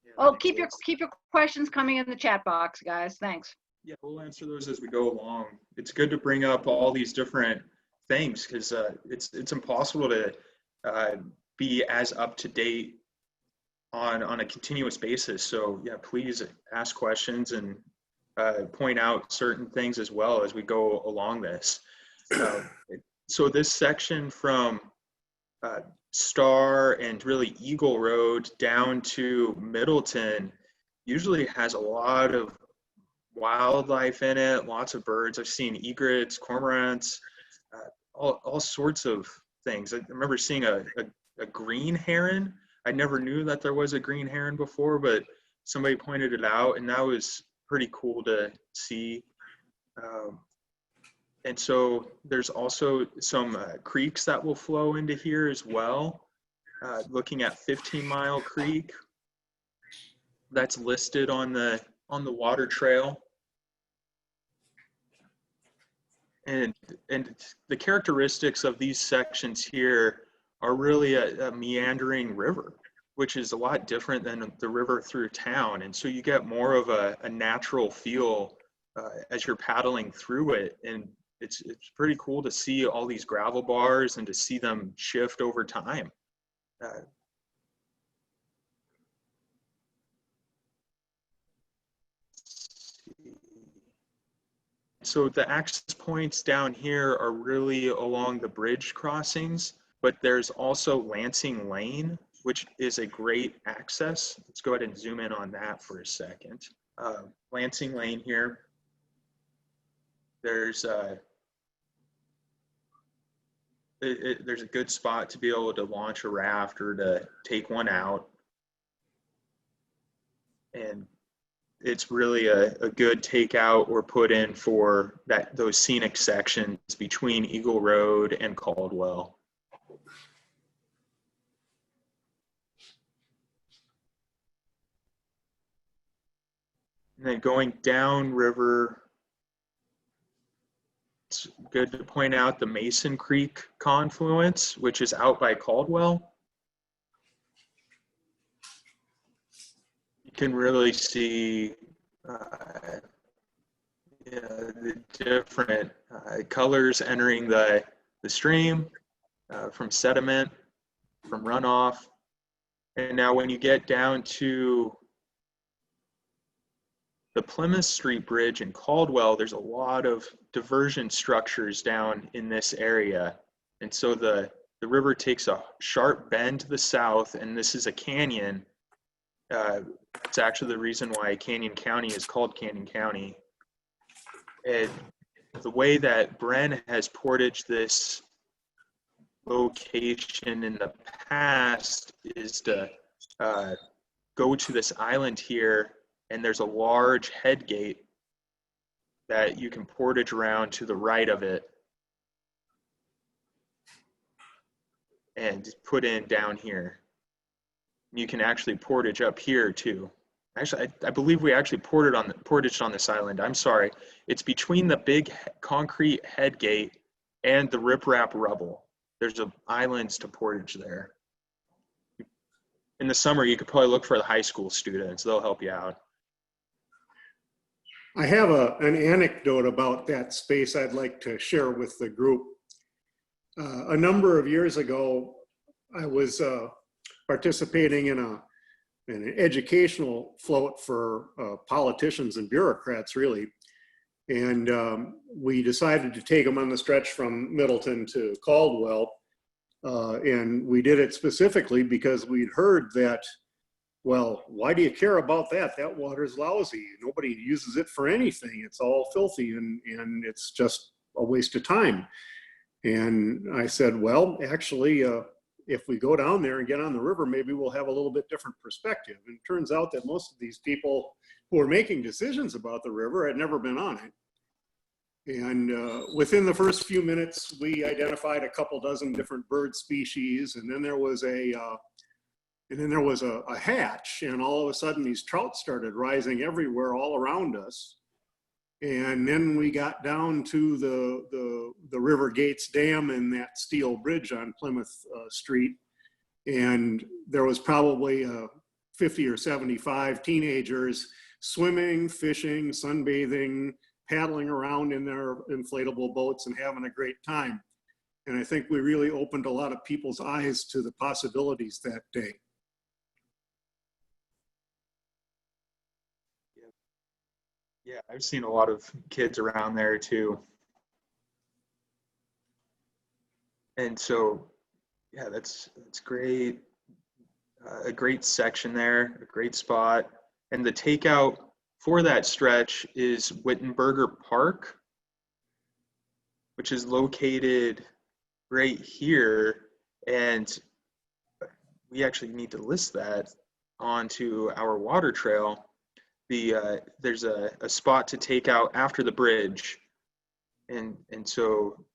Yeah, Oh, keep your questions coming in the chat box, guys. Thanks. Yeah, we'll answer those as we go along. It's good to bring up all these different things, because it's impossible to be as up to date on a continuous basis. So yeah, please ask questions and point out certain things as well as we go along this. So this section from Star and really Eagle Road down to Middleton usually has a lot of wildlife in it, lots of birds. I've seen egrets, cormorants, all sorts of things. I remember seeing a green heron. I never knew that there was a green heron before, but somebody pointed it out, and that was pretty cool to see. And so there's also some creeks that will flow into here as well. Looking at 15 Mile Creek, that's listed on the water trail. And the characteristics of these sections here are really a meandering river, which is a lot different than the river through town. And so you get more of a natural feel as you're paddling through it. And it's pretty cool to see all these gravel bars and to see them shift over time. So the access points down here are really along the bridge crossings, but there's also Lansing Lane, which is a great access. Let's go ahead and zoom in on that for a second. Lansing Lane here. There's a good spot to be able to launch a raft or to take one out. And it's really a good takeout or put in for those scenic sections between Eagle Road and Caldwell. And then going down river, it's good to point out the Mason Creek confluence, which is out by Caldwell. You can really see the different colors entering the stream from sediment, from runoff. And now when you get down to the Plymouth Street Bridge in Caldwell, there's a lot of diversion structures down in this area. And so the river takes a sharp bend to the south, and this is a canyon. It's actually the reason why Canyon County is called Canyon County. And the way that Bren has portaged this location in the past is to go to this island here, and there's a large head gate that you can portage around to the right of it and put in down here. You can actually portage up here too. Actually, I believe we actually portaged on this island. I'm sorry. It's between the big concrete head gate and the riprap rubble. There's islands to portage there. in the summer, you could probably look for the high school students. They'll help you out. I have an anecdote about that space I'd like to share with the group. A number of years ago, I was participating in an educational float for politicians and bureaucrats, really. And we decided to take them on the stretch from Middleton to Caldwell. And we did it specifically because we'd heard that, well, why do you care about that? That water's lousy. Nobody uses it for anything. It's all filthy and it's just a waste of time. And I said, well, actually, if we go down there and get on the river, maybe we'll have a little bit different perspective. And it turns out that most of these people who are making decisions about the river had never been on it. And within the first few minutes, we identified a couple dozen different bird species, and then there was a hatch, and all of a sudden these trout started rising everywhere all around us. And then we got down to the River Gates Dam and that steel bridge on Plymouth Street, and there was probably 50 or 75 teenagers swimming, fishing, sunbathing, paddling around in their inflatable boats and having a great time. And I think we really opened a lot of people's eyes to the possibilities that day. Yeah, I've seen a lot of kids around there too. And so, yeah, that's great. A great section there, a great spot. And the takeout for that stretch is Wittenberger Park, which is located right here. And we actually need to list that onto our water trail. There's a spot to take out after the bridge. And so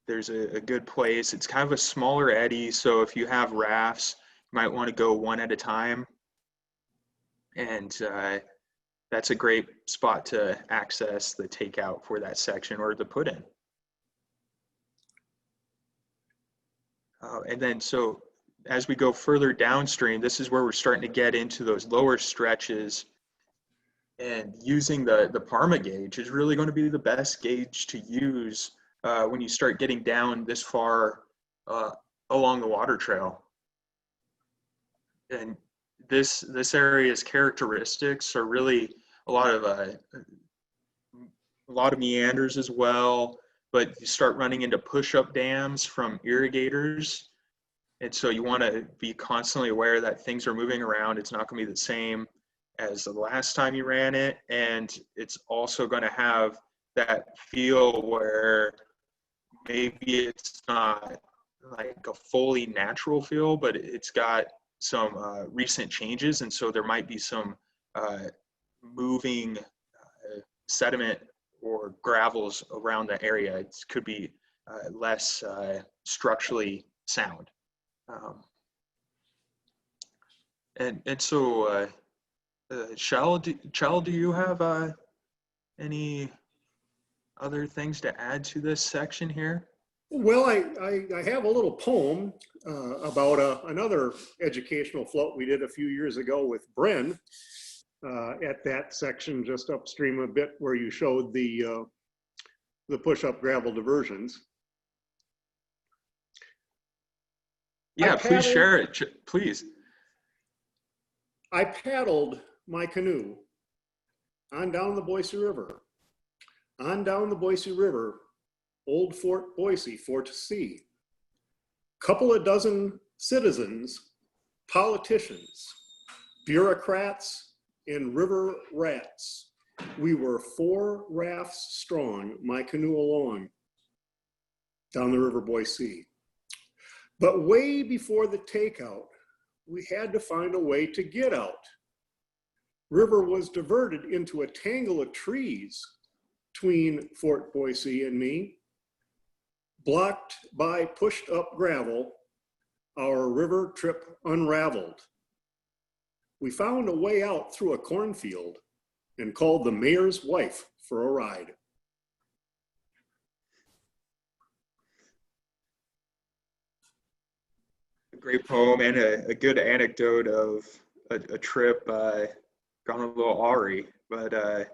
there's a good place. It's kind of a smaller eddy, so if you have rafts, you might want to go one at a time. And that's a great spot to access the takeout for that section or the put in. And then so as we go further downstream, this is where we're starting to get into those lower stretches. And using the Parma gauge is really going to be the best gauge to use when you start getting down this far along the water trail. And this area's characteristics are really a lot of meanders as well, but you start running into push-up dams from irrigators. And so you want to be constantly aware that things are moving around. It's not going to be the same as the last time you ran it, and it's also going to have that feel where maybe it's not like a fully natural feel, but it's got some recent changes, and so there might be some moving sediment or gravels around the area. It could be less structurally sound. And so Chel, do you have any other things to add to this section here? Well, I have a little poem about another educational float we did a few years ago with Bren at that section just upstream a bit where you showed the push-up gravel diversions. Yeah, please share it, please. I paddled my canoe on down the Boise River, Old Fort Boise, Fort C. Couple of dozen citizens, politicians, bureaucrats, and river rats. We were 4 rafts strong, my canoe along, down the river Boise. But way before the takeout, we had to find a way to get out. River was diverted into a tangle of trees between Fort Boise and me. Blocked by pushed up gravel, our river trip unraveled. We found a way out through a cornfield and called the mayor's wife for a ride. great poem and a good anecdote of a trip gone a little awry, but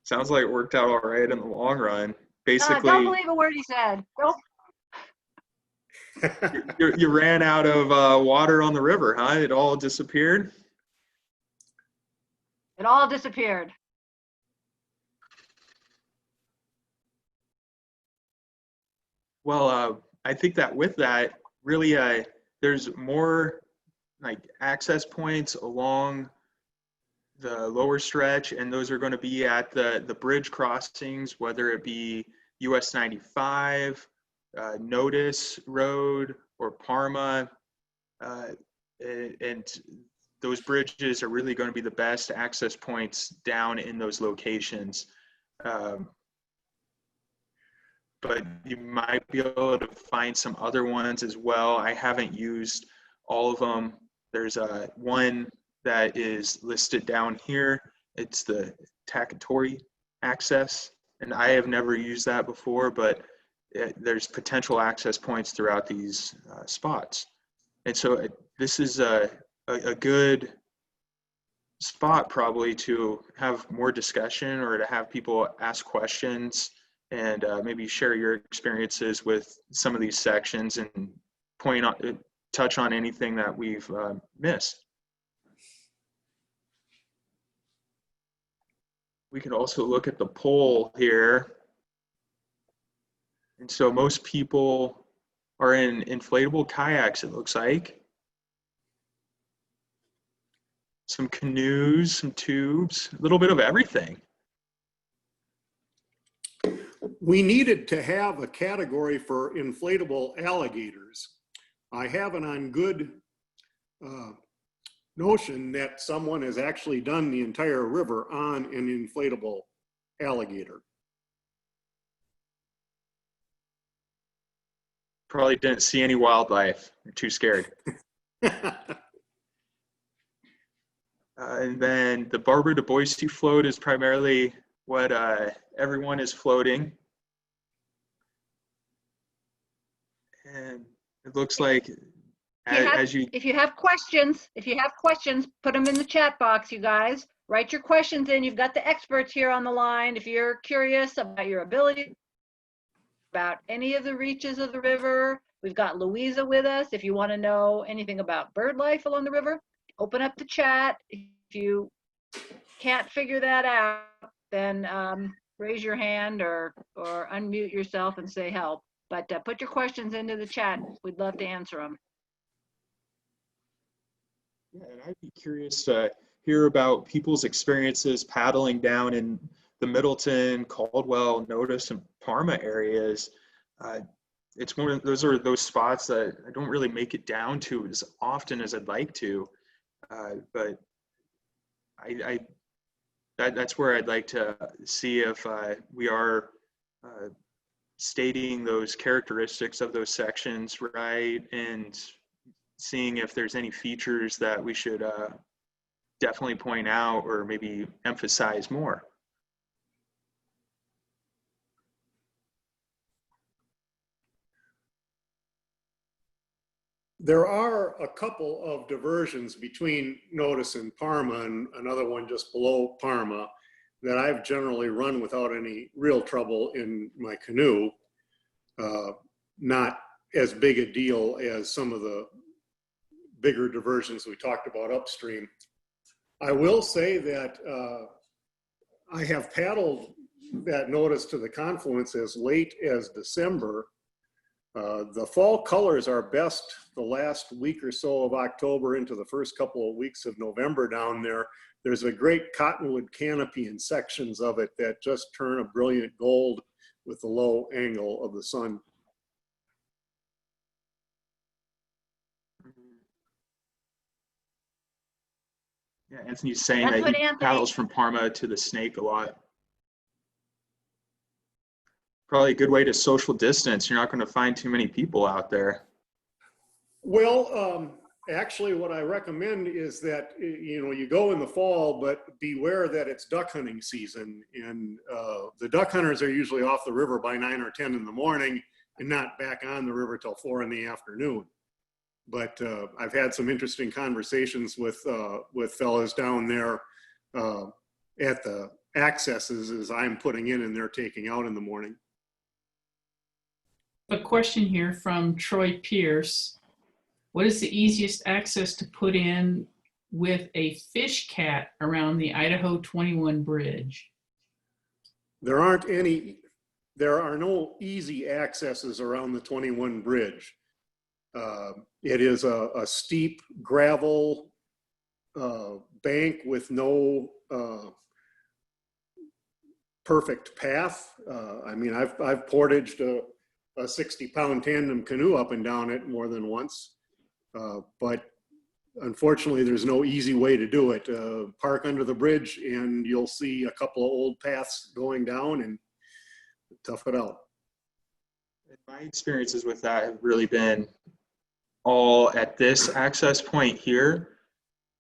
sounds like it worked out all right in the long run. Don't Basically, believe a word he said. Nope. you ran out of water on the river, huh? It all disappeared? It all disappeared. Well, I think that with that, really, there's more like access points along the lower stretch, and those are going to be at the bridge crossings, whether it be US 95, Notice Road, or Parma. And those bridges are really going to be the best access points down in those locations. But you might be able to find some other ones as well. I haven't used all of them. There's one that is listed down here. It's the Takatori access, and I have never used that before, but there's potential access points throughout these spots. And so this is a good spot probably to have more discussion or to have people ask questions and maybe share your experiences with some of these sections and touch on anything that we've missed. We can also look at the poll here. And so most people are in inflatable kayaks, it looks like. Some canoes, some tubes, a little bit of everything. We needed to have a category for inflatable alligators. I have it on good notion that someone has actually done the entire river on an inflatable alligator. Probably didn't see any wildlife. You're too scared. And then the Barber to Boise float is primarily what everyone is floating. And it looks like if you have questions, put them in the chat box, you guys. Write your questions in. You've got the experts here on the line. If you're curious about your ability, about any of the reaches of the river, we've got Louisa with us. If you want to know anything about bird life along the river, open up the chat. If you can't figure that out, then raise your hand or unmute yourself and say help. But put your questions into the chat. We'd love to answer them. Yeah, and I'd be curious to hear about people's experiences paddling down in the Middleton, Caldwell, Notice, and Parma areas. It's one of those spots that I don't really make it down to as often as I'd like to, but that's where I'd like to see if we are stating those characteristics of those sections right, and seeing if there's any features that we should definitely point out or maybe emphasize more. There are a couple of diversions between Notice and Parma, and another one just below Parma, that I've generally run without any real trouble in my canoe. Not as big a deal as some of the bigger diversions we talked about upstream. I will say that I have paddled that Notice to the confluence as late as December. The fall colors are best the last week or so of October into the first couple of weeks of November down there. There's a great cottonwood canopy in sections of it that just turn a brilliant gold with the low angle of the sun. Yeah, Anthony's saying that he paddles from Parma to the Snake a lot. Probably a good way to social distance. You're not going to find too many people out there. Well, actually what I recommend is that, you go in the fall, but beware that it's duck hunting season. And the duck hunters are usually off the river by 9 or 10 in the morning and not back on the river till 4 in the afternoon. But I've had some interesting conversations with fellas down there at the accesses as I'm putting in and they're taking out in the morning. A question here from Troy Pierce. What is the easiest access to put in with a fish cat around the Idaho 21 bridge? There are no easy accesses around the 21 bridge. It is a steep gravel bank with no perfect path. I mean, I've portaged a 60-pound tandem canoe up and down it more than once, but unfortunately, there's no easy way to do it. Park under the bridge and you'll see a couple of old paths going down and tough it out. My experiences with that have really been all at this access point here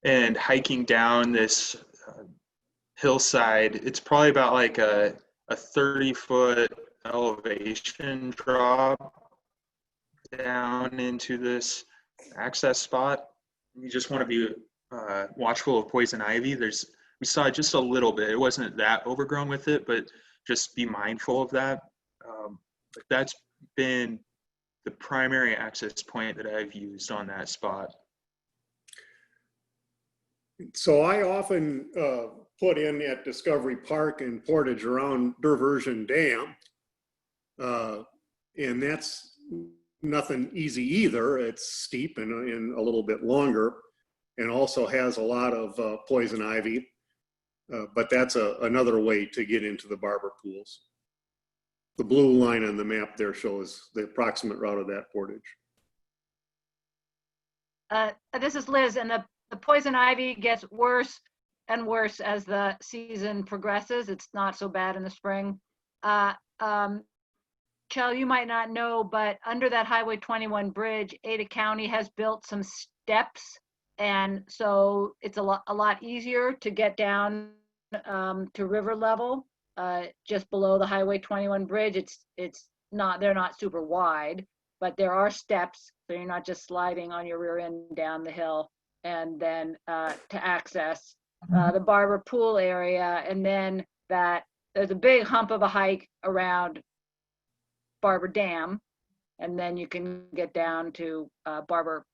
and hiking down this hillside. It's probably about like a 30-foot elevation drop down into this access spot. You just want to be watchful of poison ivy. We saw just a little bit. It wasn't that overgrown with it, but just be mindful of that. But that's been the primary access point that I've used on that spot. So I often put in at Discovery Park and portage around Diversion Dam. And that's nothing easy either. It's steep and a little bit longer and also has a lot of poison ivy. But that's another way to get into the barber pools. The blue line on the map there shows the approximate route of that portage. This is Liz, and the poison ivy gets worse and worse as the season progresses. It's not so bad in the spring. Chel, you might not know, but under that Highway 21 bridge, Ada County has built some steps, and so it's a lot easier to get down to river level. Just below the Highway 21 bridge. They're not super wide, but there are steps, so you're not just sliding on your rear end down the hill. And then to access the Barber Pool area, and then there's a big hump of a hike around Barber Dam, and then you can get down to Barber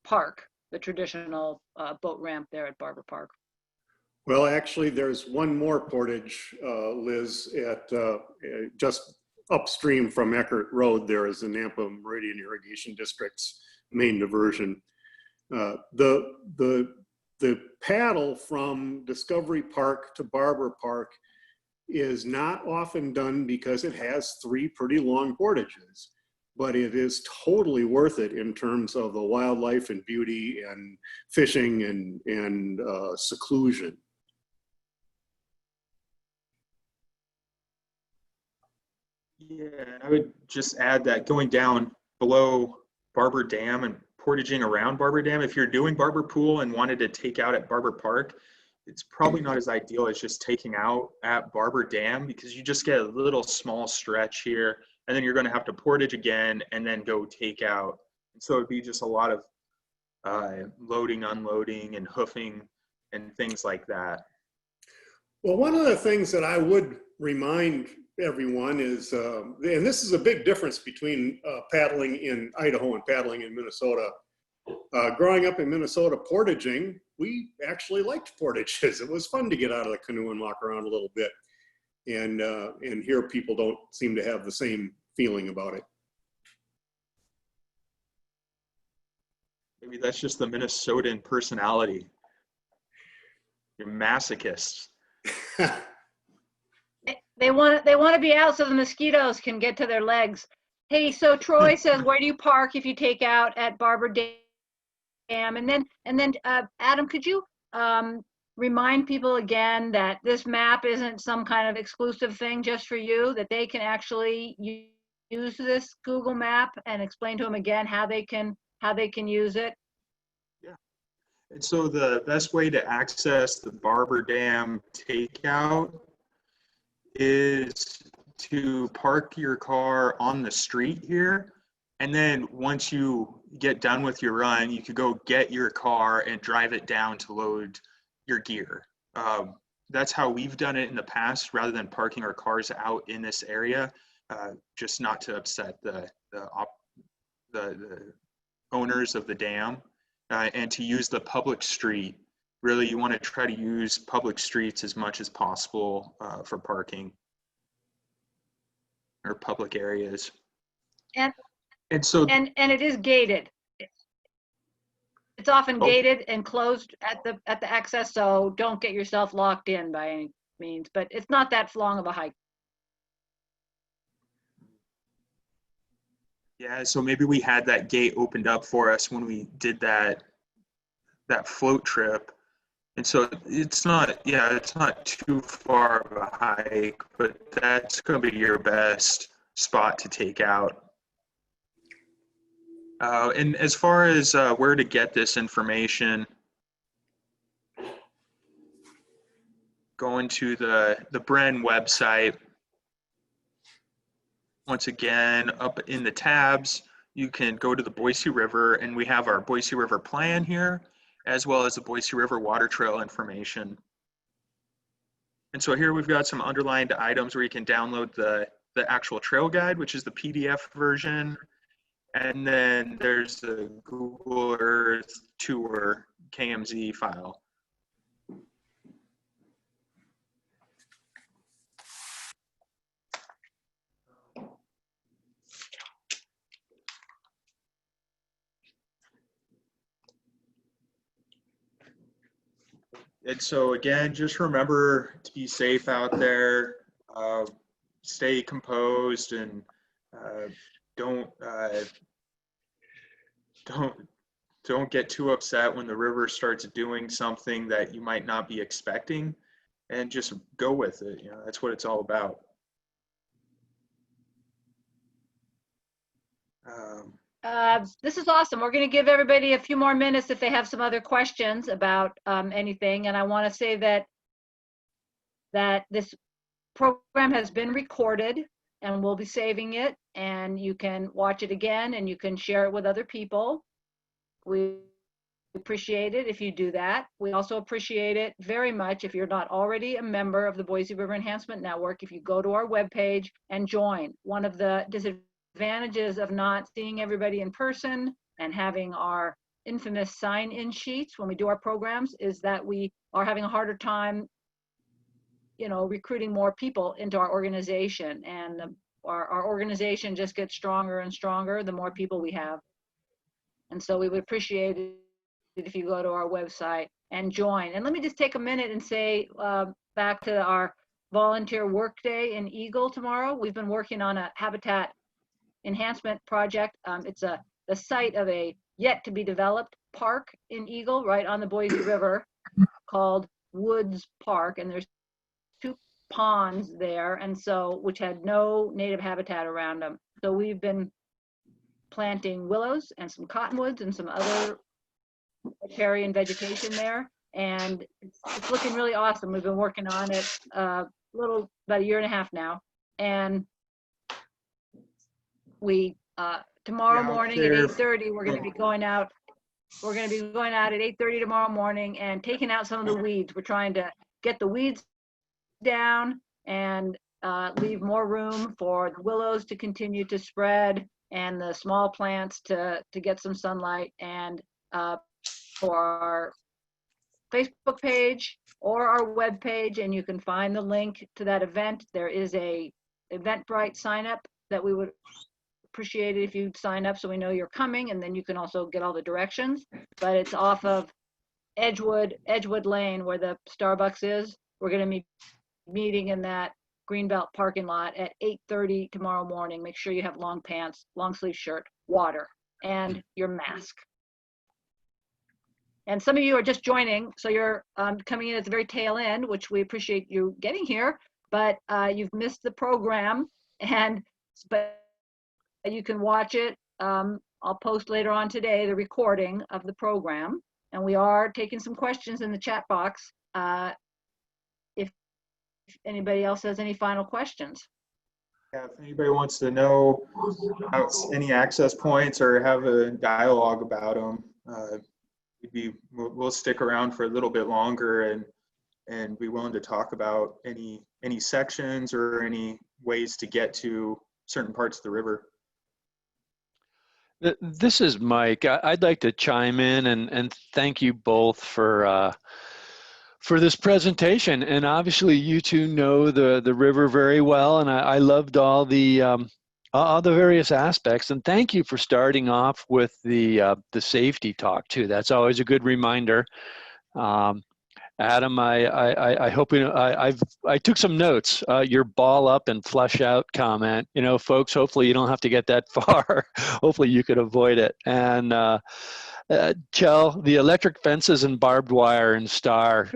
Park, the traditional boat ramp there at Barber Park. Well, actually, there's one more portage, Liz, at just upstream from Eckert Road. There is the Nampa Meridian Irrigation District's main diversion. The paddle from Discovery Park to Barber Park is not often done because it has 3 pretty long portages, but it is totally worth it in terms of the wildlife and beauty and fishing and seclusion. Yeah, I would just add that going down below Barber Dam and portaging around Barber Dam, if you're doing Barber Pool and wanted to take out at Barber Park, it's probably not as ideal as just taking out at Barber Dam, because you just get a little small stretch here, and then you're going to have to portage again and then go take out. And so it'd be just a lot of loading, unloading, and hoofing and things like that. Well, one of the things that I would remind everyone is, and this is a big difference between paddling in Idaho and paddling in Minnesota. Growing up in Minnesota portaging, we actually liked portages. It was fun to get out of the canoe and walk around a little bit. And here people don't seem to have the same feeling about it. Maybe that's just the Minnesotan personality. You're masochists. They want to be out so the mosquitoes can get to their legs. Hey, so Troy says, where do you park if you take out at Barber Dam? And then Adam, could you remind people again that this map isn't some kind of exclusive thing just for you, that they can actually use this Google map, and explain to them again how they can use it? Yeah. And so the best way to access the Barber Dam takeout is to park your car on the street here And then once you get done with your run, you could go get your car and drive it down to load your gear. That's how we've done it in the past, rather than parking our cars out in this area, just not to upset the owners of the dam, and to use the public street. Really, you want to try to use public streets as much as possible for parking or public areas. And so and it is gated. It's often Okay. gated and closed at the access, so don't get yourself locked in by any means, but it's not that long of a hike. Yeah, so maybe we had that gate opened up for us when we did that float trip. And so it's not too far of a hike, but that's going to be your best spot to take out. And as far as where to get this information, going to the Bren website. Once again, up in the tabs, you can go to the Boise River, and we have our Boise River plan here, as well as the Boise River Water Trail information. And so here we've got some underlined items where you can download the actual trail guide, which is the PDF version. And then there's the Google Earth Tour KMZ file. And so again, just remember to be safe out there, stay composed, and don't get too upset when the river starts doing something that you might not be expecting, and just go with it. You know, that's what it's all about. This is awesome. We're going to give everybody a few more minutes if they have some other questions about anything. And I want to say that this program has been recorded, and we'll be saving it, and you can watch it again, and you can share it with other people. We appreciate it if you do that. We also appreciate it very much if you're not already a member of the Boise River Enhancement Network, if you go to our webpage and join. One of the disadvantages of not seeing everybody in person and having our infamous sign-in sheets when we do our programs is that we are having a harder time, you know, recruiting more people into our organization. And our organization just gets stronger and stronger the more people we have. And so we would appreciate it if you go to our website and join. And let me just take a minute and say back to our volunteer work day in Eagle tomorrow. We've been working on a habitat enhancement project. It's the site of a yet to be developed park in Eagle, right on the Boise River, called Woods Park. And there's 2 ponds there, and so which had no native habitat around them. So we've been planting willows and some cottonwoods and some other riparian vegetation there, and it's looking really awesome. We've been working on it about a year and a half now, and we tomorrow morning at 8:30 we're going to be going out. We're going to be going out at 8:30 tomorrow morning and taking out some of the weeds. We're trying to get the weeds down and leave more room for the willows to continue to spread and the small plants to get some sunlight. And for our Facebook page or our web page, and you can find the link to that event. There is a Eventbrite sign up that we would appreciate it if you'd sign up so we know you're coming, and then you can also get all the directions. But it's off of Edgewood Lane where the Starbucks is. We're going to be meeting in that Greenbelt parking lot at 8:30 tomorrow morning. Make sure you have long pants, long sleeve shirt, water, and your mask. And some of you are just joining, so you're coming in at the very tail end, which we appreciate you getting here, but you've missed the program, but you can watch it. I'll post later on today the recording of the program, and we are taking some questions in the chat box if anybody else has any final questions. Yeah, if anybody wants to know about any access points or have a dialogue about them, we'll stick around for a little bit longer and be willing to talk about any sections or any ways to get to certain parts of the river. This is Mike. I'd like to chime in and thank you both for this presentation. And obviously you two know the river very well, and I loved all the various aspects. And thank you for starting off with the safety talk too. That's always a good reminder. Adam, I hope I took some notes. Your ball up and flush out comment, folks. Hopefully you don't have to get that far. Hopefully you could avoid it. And Chel, the electric fences and barbed wire and Star.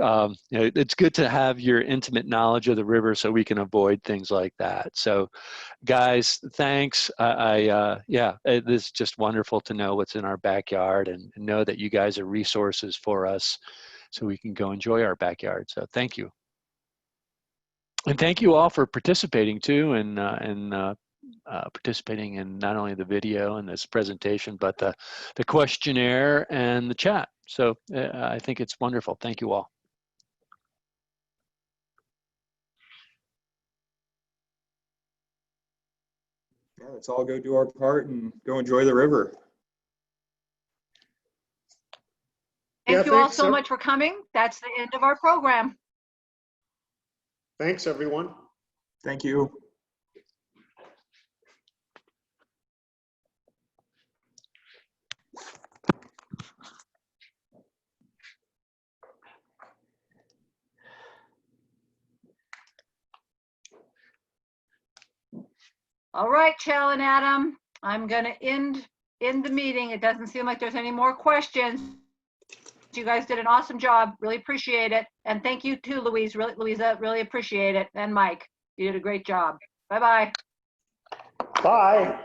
It's good to have your intimate knowledge of the river so we can avoid things like that. So, guys, thanks. It's just wonderful to know what's in our backyard and know that you guys are resources for us, so we can go enjoy our backyard. So thank you. And thank you all for participating too, and participating in not only the video and this presentation, but the questionnaire and the chat. So I think it's wonderful. Thank you all. Yeah, let's all go do our part and go enjoy the river. Thank you all thanks, so much for coming. That's the end of our program. Thanks, everyone. Thank you. All right, Chel and Adam, I'm going to end the meeting. It doesn't seem like there's any more questions. You guys did an awesome job. Really appreciate it. And thank you too, Louisa. Really appreciate it. And Mike, you did a great job. Bye-bye. Bye.